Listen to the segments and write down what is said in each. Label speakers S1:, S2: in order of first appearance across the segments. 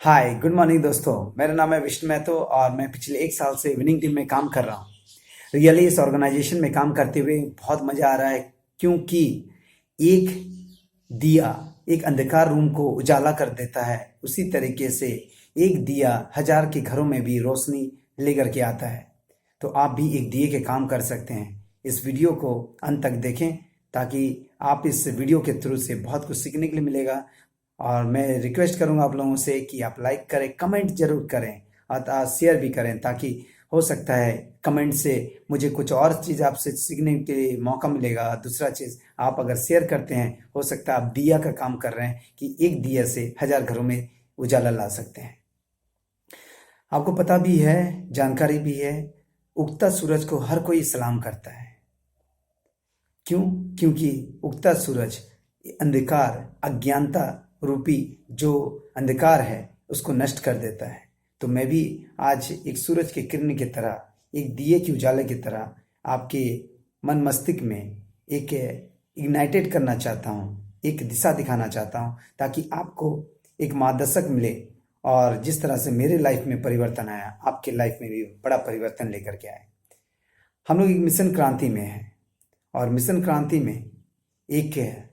S1: Hi good morning दोस्तों। मेरा नाम है विष्णु महतो और मैं पिछले 1 साल से विनिंग टीम में काम कर रहा हूँ। रियली इस ऑर्गेनाइजेशन में काम करते हुए बहुत मज़ा आ रहा है, क्योंकि एक दिया एक अंधकार रूम को उजाला कर देता है, उसी तरीके से एक दिया हजार के घरों में भी रोशनी लेकर के आता है। तो आप भी एक दिए के काम कर सकते हैं। इस वीडियो को अंत तक देखें ताकि आप इस वीडियो के थ्रू से बहुत कुछ सीखने के लिए मिलेगा। और मैं रिक्वेस्ट करूंगा आप लोगों से कि आप लाइक करें, कमेंट जरूर करें और शेयर भी करें, ताकि हो सकता है कमेंट से मुझे कुछ और चीज़ आपसे सीखने के लिए मौका मिलेगा। दूसरा चीज़, आप अगर शेयर करते हैं, हो सकता है आप दिया का काम कर रहे हैं कि एक दिया से हजार घरों में उजाला ला सकते हैं। आपको पता भी है, जानकारी भी है, उगता सूरज को हर कोई सलाम करता है। क्यों? क्योंकि उगता सूरज अंधकार, अज्ञानता रूपी जो अंधकार है उसको नष्ट कर देता है। तो मैं भी आज एक सूरज की किरण की तरह, एक दिए की उजाले की तरह आपके मन मस्तिष्क में एक इग्नाइटेड करना चाहता हूँ, एक दिशा दिखाना चाहता हूँ, ताकि आपको एक मार्गदर्शक मिले। और जिस तरह से मेरे लाइफ में परिवर्तन आया, आपके लाइफ में भी बड़ा परिवर्तन लेकर के आए। हम लोग एक मिशन क्रांति में हैं और मिशन क्रांति में एक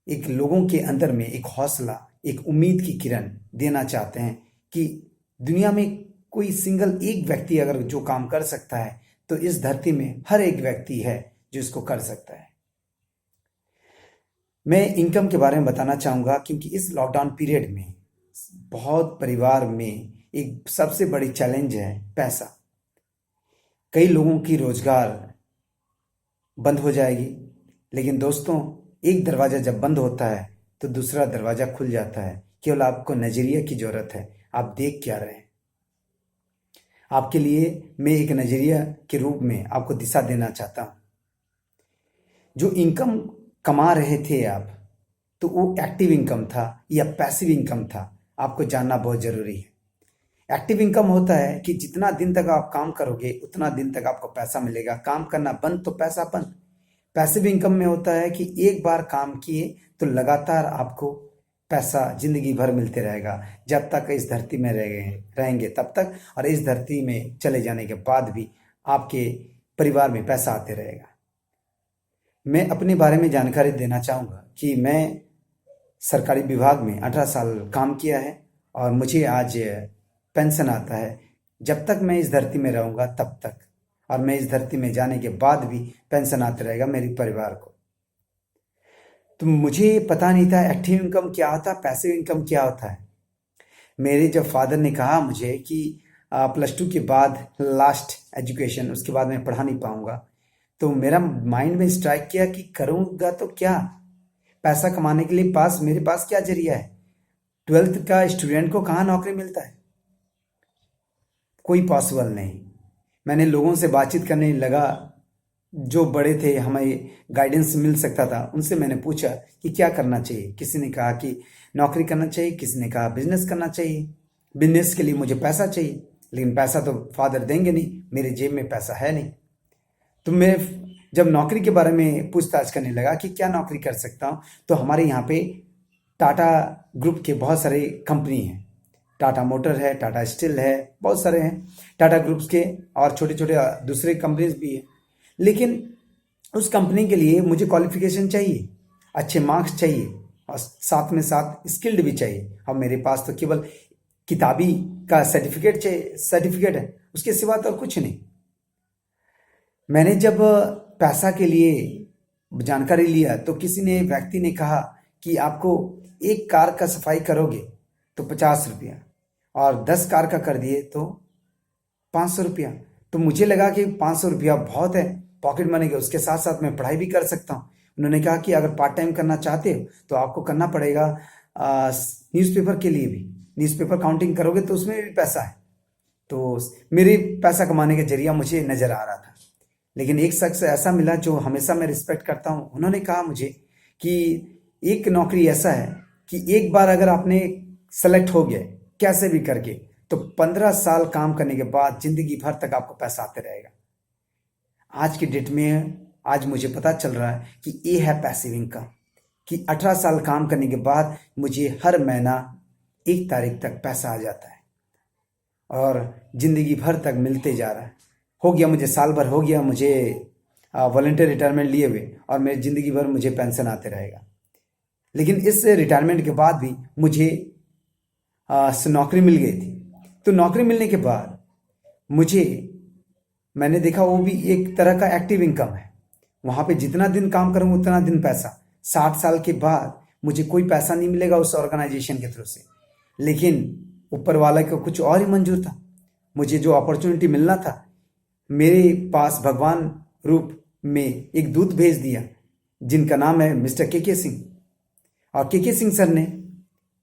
S1: एक लोगों के अंदर में एक हौसला, एक उम्मीद की किरण देना चाहते हैं कि दुनिया में कोई सिंगल एक व्यक्ति अगर जो काम कर सकता है, तो इस धरती में हर एक व्यक्ति है जो इसको कर सकता है। मैं इनकम के बारे में बताना चाहूँगा, क्योंकि इस लॉकडाउन पीरियड में बहुत परिवार में एक सबसे बड़ी चैलेंज है पैसा। कई लोगों की रोजगार बंद हो जाएगी, लेकिन दोस्तों, एक दरवाजा जब बंद होता है तो दूसरा दरवाजा खुल जाता है। केवल आपको नजरिया की जरूरत है, आप देख क्या रहे हैं। आपके लिए मैं एक नजरिया के रूप में आपको दिशा देना चाहता हूं। जो इनकम कमा रहे थे आप, तो वो एक्टिव इनकम था या पैसिव इनकम था, आपको जानना बहुत जरूरी है। एक्टिव इनकम होता है कि जितना दिन तक आप काम करोगे उतना दिन तक आपको पैसा मिलेगा। काम करना बंद तो पैसा बंद। पैसिव इनकम में होता है कि एक बार काम किए तो लगातार आपको पैसा जिंदगी भर मिलते रहेगा, जब तक इस धरती में रहेंगे तब तक, और इस धरती में चले जाने के बाद भी आपके परिवार में पैसा आते रहेगा। मैं अपने बारे में जानकारी देना चाहूँगा कि मैं सरकारी विभाग में 18 साल काम किया है और मुझे आज पेंशन आता है। जब तक मैं इस धरती में रहूँगा तब तक, और मैं इस धरती में जाने के बाद भी पेंशन आते रहेगा मेरे परिवार को। तो मुझे पता नहीं था एक्टिव इनकम क्या होता है, पैसिव इनकम क्या होता है। मेरे जब फादर ने कहा मुझे कि +2 के बाद लास्ट एजुकेशन, उसके बाद मैं पढ़ा नहीं पाऊंगा, तो मेरा माइंड में स्ट्राइक किया कि करूंगा तो क्या, पैसा कमाने के लिए मेरे पास क्या जरिया है। 12th का स्टूडेंट को कहाँ नौकरी मिलता है? कोई पॉसिबल नहीं। मैंने लोगों से बातचीत करने लगा, जो बड़े थे, हमें गाइडेंस मिल सकता था, उनसे मैंने पूछा कि क्या करना चाहिए। किसी ने कहा कि नौकरी करना चाहिए, किसी ने कहा बिजनेस करना चाहिए। बिजनेस के लिए मुझे पैसा चाहिए, लेकिन पैसा तो फादर देंगे नहीं, मेरे जेब में पैसा है नहीं। तो मैं जब नौकरी के बारे में पूछताछ करने लगा कि क्या नौकरी कर सकता हूँ, तो हमारे यहाँ पे टाटा ग्रुप के बहुत सारे कंपनी हैं। टाटा मोटर है, टाटा स्टील है, बहुत सारे हैं टाटा ग्रुप्स के, और छोटे छोटे दूसरे कंपनीज भी है। लेकिन उस कंपनी के लिए मुझे क्वालिफिकेशन चाहिए, अच्छे मार्क्स चाहिए, और साथ में साथ स्किल्ड भी चाहिए। और मेरे पास तो केवल किताबी का सर्टिफिकेट है, उसके सिवा तो कुछ नहीं। मैंने जब पैसा के लिए जानकारी लिया, तो व्यक्ति ने कहा कि आपको एक कार का सफाई करोगे तो 50 रुपया, और 10 कार का कर दिए तो 500 रुपया। तो मुझे लगा कि 500 रुपया बहुत है, पॉकेट मनी के, उसके साथ साथ मैं पढ़ाई भी कर सकता हूँ। उन्होंने कहा कि अगर पार्ट टाइम करना चाहते हो तो आपको करना पड़ेगा न्यूज़पेपर के लिए भी, न्यूज़पेपर काउंटिंग करोगे तो उसमें भी पैसा है। तो मेरे पैसा कमाने का जरिया मुझे नजर आ रहा था। लेकिन एक शख्स ऐसा मिला जो हमेशा मैं रिस्पेक्ट करता हूँ। उन्होंने कहा मुझे कि एक नौकरी ऐसा है कि एक बार अगर आपने सेलेक्ट हो गए कैसे भी करके, तो 15 साल काम करने के बाद जिंदगी भर तक आपको पैसा आते रहेगा। आज की डेट में आज मुझे पता चल रहा है कि ये है पैसिव इनकम, कि 18 साल काम करने के बाद मुझे हर महीना 1 तारीख तक पैसा आ जाता है और ज़िंदगी भर तक मिलते जा रहा है। हो गया मुझे साल भर हो गया मुझे वॉलंटियर रिटायरमेंट लिए हुए और मेरी ज़िंदगी भर मुझे पेंशन आते रहेगा। लेकिन इस रिटायरमेंट के बाद भी मुझे नौकरी मिल गई थी। तो नौकरी मिलने के बाद मुझे मैंने देखा वो भी एक तरह का एक्टिव इनकम है। वहाँ पे जितना दिन काम करूँगा उतना दिन पैसा। 60 साल के बाद मुझे कोई पैसा नहीं मिलेगा उस ऑर्गेनाइजेशन के थ्रू से, लेकिन ऊपर वाला को कुछ और ही मंजूर था। मुझे जो अपॉर्चुनिटी मिलना था, मेरे पास भगवान रूप में एक दूत भेज दिया जिनका नाम है मिस्टर के सिंह। और के सिंह सर ने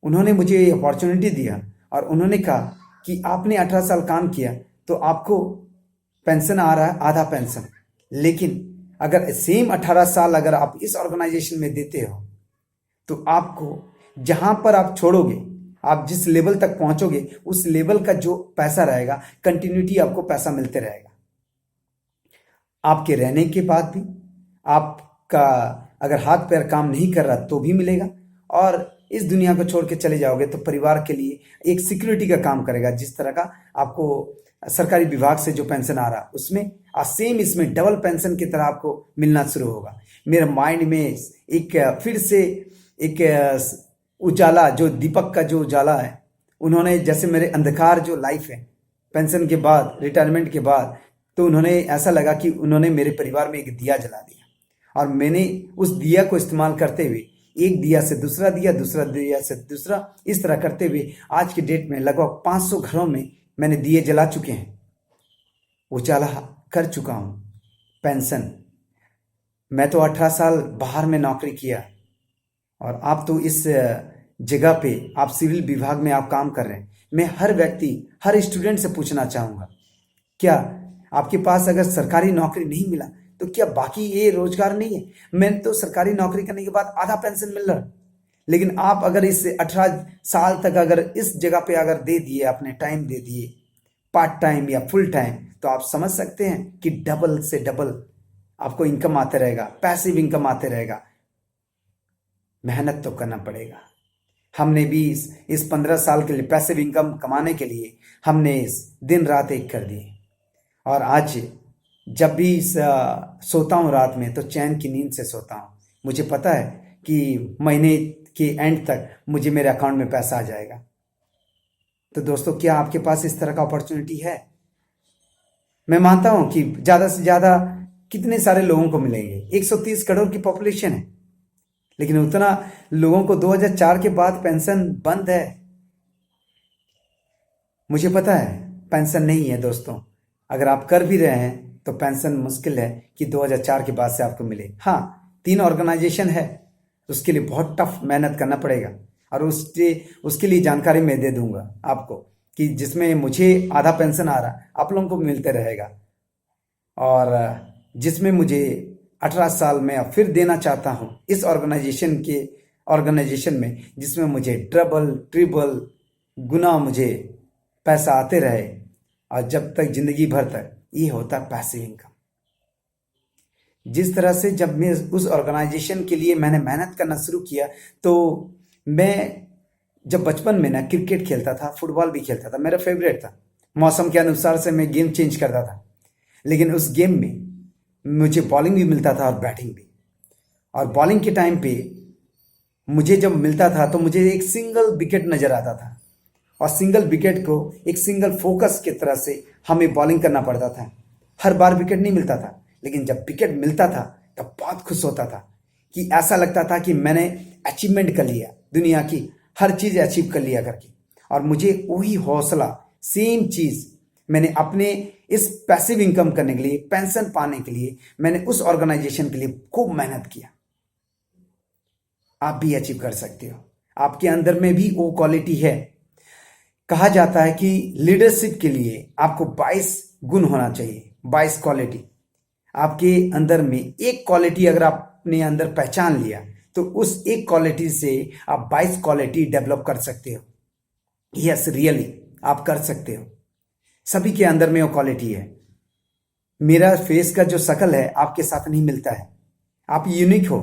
S1: उन्होंने मुझे ये अपॉर्चुनिटी दिया और उन्होंने कहा कि आपने 18 साल काम किया तो आपको पेंशन आ रहा है, आधा पेंशन। लेकिन अगर सेम 18 साल अगर आप इस ऑर्गेनाइजेशन में देते हो तो आपको जहां पर आप छोड़ोगे, आप जिस लेवल तक पहुंचोगे उस लेवल का जो पैसा रहेगा, कंटिन्यूटी आपको पैसा मिलते रहेगा। आपके रहने के बाद भी आपका अगर हाथ पैर काम नहीं कर रहा तो भी मिलेगा, और इस दुनिया को छोड़ के चले जाओगे तो परिवार के लिए एक सिक्योरिटी का काम करेगा। जिस तरह का आपको सरकारी विभाग से जो पेंशन आ रहा उसमें सेम इसमें डबल पेंशन की तरह आपको मिलना शुरू होगा। मेरे माइंड में एक फिर से एक उजाला, जो दीपक का जो उजाला है, उन्होंने जैसे मेरे अंधकार जो लाइफ है पेंशन के बाद, रिटायरमेंट के बाद, तो उन्होंने ऐसा लगा कि उन्होंने मेरे परिवार में एक दिया जला दिया और मैंने उस दिया को इस्तेमाल करते हुए एक दिया से दूसरा दिया, दूसरा दिया से दूसरा, इस तरह करते हुए आज की डेट में लगभग 500 घरों में मैंने दिए जला चुके हैं, उजाला कर चुका हूँ। पेंशन, मैं तो 18 साल बाहर में नौकरी किया और आप तो इस जगह पे आप सिविल विभाग में आप काम कर रहे हैं। मैं हर व्यक्ति, हर स्टूडेंट से पूछना चाहूँगा, क्या आपके पास अगर सरकारी नौकरी नहीं मिला तो क्या बाकी ये रोजगार नहीं है? मैंने तो सरकारी नौकरी करने के बाद आधा पेंशन मिल रहा है, लेकिन आप अगर इस 18 साल तक अगर इस जगह पे अगर दे दिए, अपने टाइम दे दिए, पार्ट टाइम या फुल टाइम, तो आप समझ सकते हैं कि डबल से डबल आपको इनकम आते रहेगा, पैसिव इनकम आते रहेगा। मेहनत तो करना पड़ेगा। हमने भी इस 15 साल के लिए पैसिव इनकम कमाने के लिए हमने इस दिन रात एक कर दिए, और आज जब भी सोता हूँ रात में तो चैन की नींद से सोता हूँ। मुझे पता है कि महीने के एंड तक मुझे मेरे अकाउंट में पैसा आ जाएगा। तो दोस्तों, क्या आपके पास इस तरह का अपॉर्चुनिटी है? मैं मानता हूं कि ज़्यादा से ज़्यादा कितने सारे लोगों को मिलेंगे, 130 करोड़ की पॉपुलेशन है, लेकिन उतना लोगों को 2004 के बाद पेंशन बंद है। मुझे पता है पेंशन नहीं है दोस्तों, अगर आप कर भी रहे हैं तो पेंशन मुश्किल है कि 2004 के बाद से आपको मिले। हाँ, 3 ऑर्गेनाइजेशन है, उसके लिए बहुत टफ मेहनत करना पड़ेगा, और उसके लिए जानकारी मैं दे दूंगा आपको कि जिसमें मुझे आधा पेंशन आ रहा, आप लोगों को मिलते रहेगा, और जिसमें मुझे 18 साल में अब फिर देना चाहता हूँ इस ऑर्गेनाइजेशन में, जिसमें मुझे डबल ट्रिपल गुना मुझे पैसा आते रहे, और जब तक जिंदगी भर तक ये होता पैसिव इनकम। जिस तरह से जब मैं उस ऑर्गेनाइजेशन के लिए मैंने मेहनत करना शुरू किया, तो मैं जब बचपन में ना क्रिकेट खेलता था, फुटबॉल भी खेलता था, मेरा फेवरेट था। मौसम के अनुसार से मैं गेम चेंज करता था, लेकिन उस गेम में मुझे बॉलिंग भी मिलता था और बैटिंग भी। और बॉलिंग के टाइम पे मुझे जब मिलता था तो मुझे एक सिंगल विकेट नजर आता था, और सिंगल विकेट को एक सिंगल फोकस की तरह से हमें बॉलिंग करना पड़ता था। हर बार विकेट नहीं मिलता था, लेकिन जब विकेट मिलता था तब बहुत खुश होता था कि ऐसा लगता था कि मैंने अचीवमेंट कर लिया, दुनिया की हर चीज़ अचीव कर लिया करके। और मुझे वही हौसला, सेम चीज़ मैंने अपने इस पैसिव इनकम करने के लिए, पेंशन पाने के लिए, मैंने उस ऑर्गेनाइजेशन के लिए खूब मेहनत किया। आप भी अचीव कर सकते हो, आपके अंदर में भी वो क्वालिटी है। कहा जाता है कि लीडरशिप के लिए आपको 22 गुण होना चाहिए, 22 क्वालिटी। आपके अंदर में एक क्वालिटी अगर आपने अंदर पहचान लिया तो उस एक क्वालिटी से आप 22 क्वालिटी डेवलप कर सकते हो। यस, रियली आप कर सकते हो। सभी के अंदर में वो क्वालिटी है। मेरा फेस का जो शक्ल है आपके साथ नहीं मिलता है, आप यूनिक हो,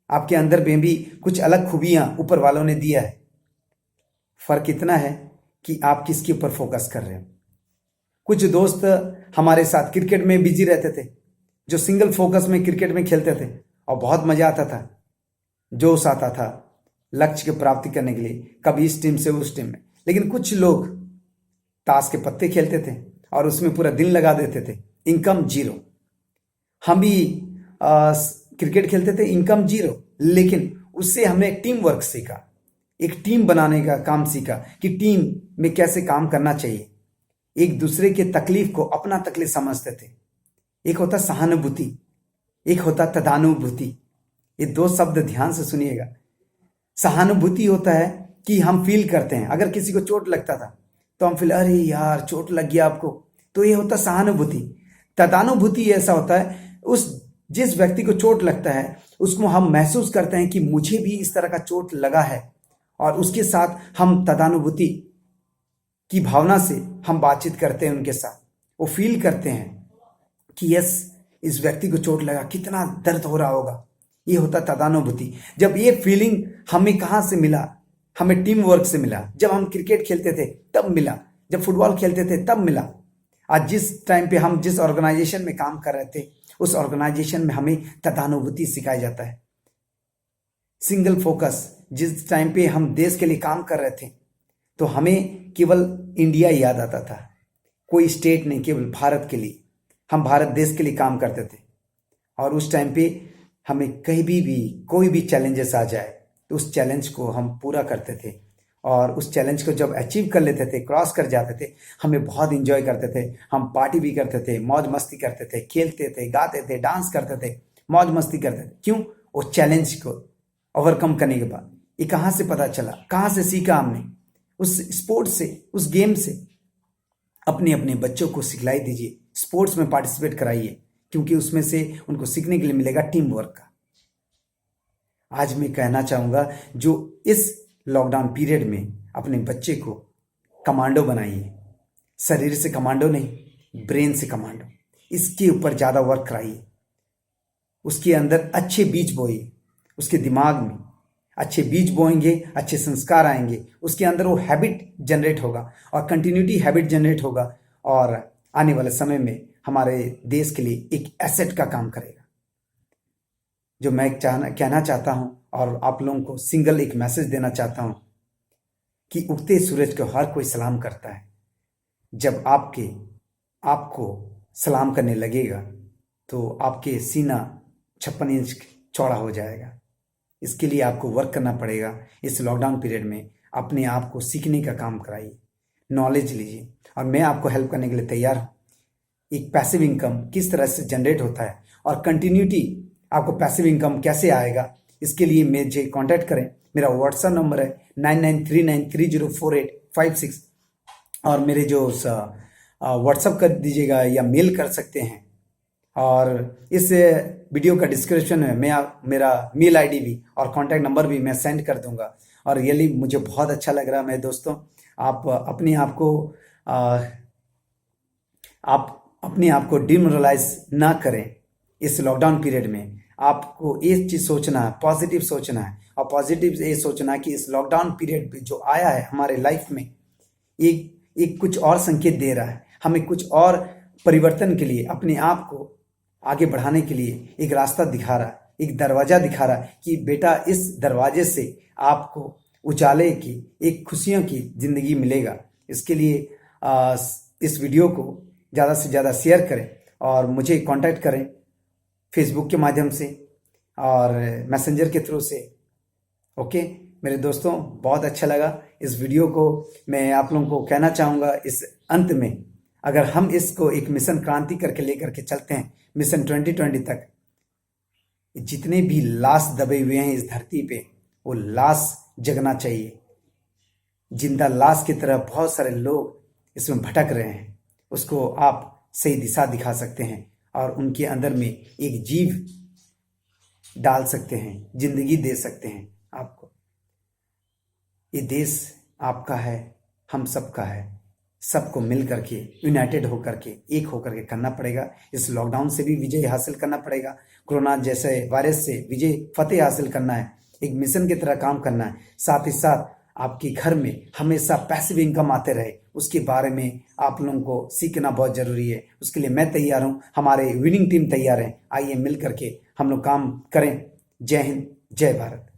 S1: आपके अंदर में भी कुछ अलग खूबियां ऊपर वालों ने दिया है। फर्क इतना है कि आप किसके ऊपर फोकस कर रहे हो। कुछ दोस्त हमारे साथ क्रिकेट में बिजी रहते थे, जो सिंगल फोकस में क्रिकेट में खेलते थे और बहुत मजा आता था, जोश आता था लक्ष्य की प्राप्ति करने के लिए, कभी इस टीम से उस टीम में। लेकिन कुछ लोग ताश के पत्ते खेलते थे और उसमें पूरा दिन लगा देते थे, इनकम जीरो। हम भी क्रिकेट खेलते थे, इनकम जीरो, लेकिन उससे हमने टीम वर्क सीखा, एक टीम बनाने का काम सीखा कि टीम में कैसे काम करना चाहिए। एक दूसरे के तकलीफ को अपना तकलीफ समझते थे। एक होता सहानुभूति, एक होता तदानुभूति। ये दो शब्द ध्यान से सुनिएगा। सहानुभूति होता है कि हम फील करते हैं, अगर किसी को चोट लगता था तो हम फील, अरे यार चोट लग गया आपको, तो ये होता सहानुभूति। तदानुभूति ऐसा होता है, उस जिस व्यक्ति को चोट लगता है उसको हम महसूस करते हैं कि मुझे भी इस तरह का चोट लगा है, और उसके साथ हम तदानुभूति की भावना से हम बातचीत करते हैं उनके साथ। वो फील करते हैं कि यस, इस व्यक्ति को चोट लगा, कितना दर्द हो रहा होगा। ये होता तदानुभूति। जब ये फीलिंग हमें कहाँ से मिला? हमें टीम वर्क से मिला। जब हम क्रिकेट खेलते थे तब मिला, जब फुटबॉल खेलते थे तब मिला। आज जिस टाइम पे हम जिस ऑर्गेनाइजेशन में काम कर रहे थे, उस ऑर्गेनाइजेशन में हमें तदानुभूति सिखाया जाता है। सिंगल फोकस, जिस टाइम पे हम देश के लिए काम कर रहे थे तो हमें केवल इंडिया याद आता था, कोई स्टेट नहीं, केवल भारत के लिए। हम भारत देश के लिए काम करते थे, और उस टाइम पे हमें कहीं भी कोई भी चैलेंजेस आ जाए तो उस चैलेंज को हम पूरा करते थे, और उस चैलेंज को जब अचीव कर लेते थे, क्रॉस कर जाते थे, हमें बहुत इंजॉय करते थे। हम पार्टी भी करते थे, मौज मस्ती करते थे, खेलते थे, गाते थे, डांस करते थे, मौज मस्ती करते थे। क्यों? वो चैलेंज को ओवरकम करने के बाद। ये कहाँ से पता चला, कहाँ से सीखा हमने? उस स्पोर्ट्स से, उस गेम से। अपने अपने बच्चों को सिखलाई दीजिए, स्पोर्ट्स में पार्टिसिपेट कराइए, क्योंकि उसमें से उनको सीखने के लिए मिलेगा टीम वर्क का। आज मैं कहना चाहूँगा, जो इस लॉकडाउन पीरियड में अपने बच्चे को कमांडो बनाइए। शरीर से कमांडो नहीं, ब्रेन से कमांडो। इसके ऊपर ज़्यादा वर्क कराइए, उसके अंदर अच्छे बीज बोइए, उसके दिमाग में अच्छे बीज बोएंगे, अच्छे संस्कार आएंगे, उसके अंदर वो हैबिट जनरेट होगा, और कंटिन्यूटी हैबिट जनरेट होगा, और आने वाले समय में हमारे देश के लिए एक एसेट का काम करेगा। जो मैं कहना चाहता हूं, और आप लोगों को सिंगल एक मैसेज देना चाहता हूं कि उगते सूरज को हर कोई सलाम करता है। जब आपको सलाम करने लगेगा तो आपके सीना 56 इंच चौड़ा हो जाएगा। इसके लिए आपको वर्क करना पड़ेगा। इस लॉकडाउन पीरियड में अपने आप को सीखने का काम कराइए, नॉलेज लीजिए, और मैं आपको हेल्प करने के लिए तैयार हूँ। एक पैसिव इनकम किस तरह से जनरेट होता है, और कंटिन्यूटी आपको पैसिव इनकम कैसे आएगा, इसके लिए मुझे कांटेक्ट करें। मेरा व्हाट्सएप नंबर है 9939304856, और मेरे जो व्हाट्सएप कर दीजिएगा या मेल कर सकते हैं। और इस वीडियो का डिस्क्रिप्शन में मैं मेरा मेल आईडी भी और कांटेक्ट नंबर भी मैं सेंड कर दूंगा। और रियली मुझे बहुत अच्छा लग रहा है मेरे दोस्तों, आप अपने आप को डिमोरलाइज ना करें। इस लॉकडाउन पीरियड में आपको एक चीज़ सोचना है, पॉजिटिव सोचना है, और पॉजिटिव ये सोचना है कि इस लॉकडाउन पीरियड जो आया है हमारे लाइफ में, एक कुछ और संकेत दे रहा है, हमें कुछ और परिवर्तन के लिए, अपने आप को आगे बढ़ाने के लिए एक रास्ता दिखा रहा है, एक दरवाजा दिखा रहा है कि बेटा इस दरवाजे से आपको उजाले की, एक खुशियों की ज़िंदगी मिलेगा। इसके लिए इस वीडियो को ज़्यादा से ज़्यादा शेयर करें, और मुझे कांटेक्ट करें फेसबुक के माध्यम से और मैसेंजर के थ्रू से। ओके मेरे दोस्तों, बहुत अच्छा लगा इस वीडियो को। मैं आप लोगों को कहना चाहूँगा इस अंत में, अगर हम इसको एक मिशन क्रांति करके लेकर के चलते हैं, मिशन 2020 तक, जितने भी लाश दबे हुए हैं इस धरती पे, वो लाश जगना चाहिए। जिंदा लाश की तरह बहुत सारे लोग इसमें भटक रहे हैं, उसको आप सही दिशा दिखा सकते हैं, और उनके अंदर में एक जीव डाल सकते हैं, जिंदगी दे सकते हैं आपको। ये देश आपका है, हम सबका है। सबको मिल करके, यूनाइटेड होकर के, एक होकर के करना पड़ेगा। इस लॉकडाउन से भी विजय हासिल करना पड़ेगा, कोरोना जैसे वायरस से विजय फतेह हासिल करना है, एक मिशन की तरह काम करना है। साथ ही साथ आपके घर में हमेशा पैसिव इनकम आते रहे, उसके बारे में आप लोगों को सीखना बहुत जरूरी है। उसके लिए मैं तैयार हूँ, हमारे विनिंग टीम तैयार है। आइए मिल करके हम लोग काम करें। जय हिंद, जय भारत।